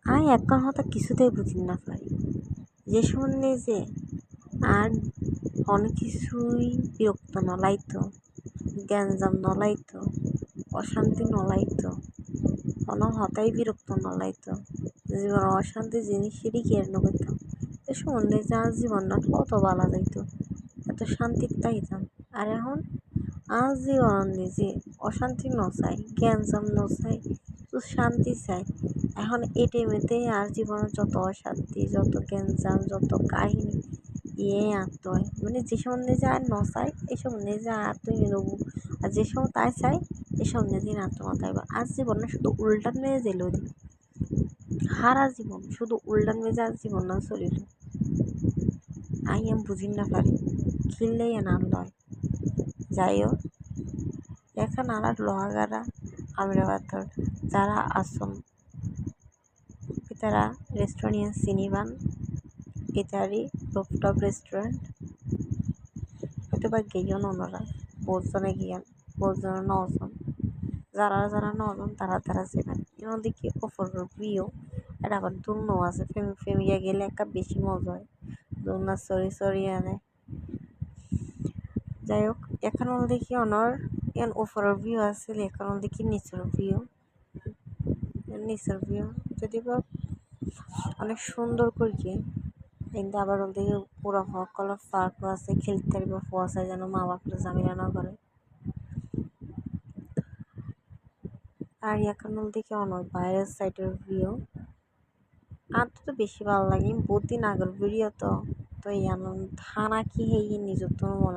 I এখন হতা কিছুতেই বুঝি না পাই যে সম্বন্ধে যে আর অনেক কিছুই বিরক্ত নলাইতো গ্যাঞ্জাম নলাইতো অশান্তি নলাইতো কোনো হতাই বিরক্ত নলাইতো জীবন অশান্তি জিনিসেরই কেয়ার নকরতাম এ সম্বন্ধে যে আর জীবনটা কত বালা যাইতো এত শান্তির তাইতাম আর এখন আজ জীবন নিজে অশান্তি নচাই গ্যাঞ্জাম নচাই তো শান্তি চাই এখন এই টাইমেতে আর জীবনের যত অশান্তি যত গ্যাঞ্জাম যত কাহিনী আঁকতে হয় মানে যে সম্বন্ধে যে আর নচাই এই সম্বন্ধে যে আর তুই নেবো আর যে সময় তাই চাই এই সম্বন্ধে দিন আত্মমাতাইব আজ জীবনটা শুধু উল্টান মেয়ে যেল দিন সারা জীবন শুধু উল্টান মেজে আজ জীবন না চলিল আই এম বুঝি না পারি খিললেই না লয় যাই হোক এখন আর লোহাগারা আমিরাবাদর যারা আসন তারা রেস্টুরেন্ট চিনিবান ইতারি রুফটপ রেস্টুরেন্ট হয়তো বা গেইন ওনারা বহুজনে গিয়ান বহুজনে নজন যারা যারা নজন তারা তারা চেনেন এর দেখি অফার ভিও এটা আবার দুর্ন আছে ফেমিয়া গেলে একটা বেশি মজা হয় দুর্না সরি আনে যাই হোক এখন দেখি অনর এন ওপরের ভিউ আছে এখন দেখি নিচের ভিউ যদি বা অনেক সুন্দর করিয়ে কিন্তু আবার ওদিকে পুরো সকল পার্কও আছে খেলতে পারবে ফোয়াশা যেন মা বাপরা ঝামেলা না করে আর এখন দেখি অনেক বাইরের সাইডের ভিউ আর তো বেশি ভালো লাগে বহুত দিন আগের ভিডিও তো তো এই থানা কি হেই নিজের তো মনে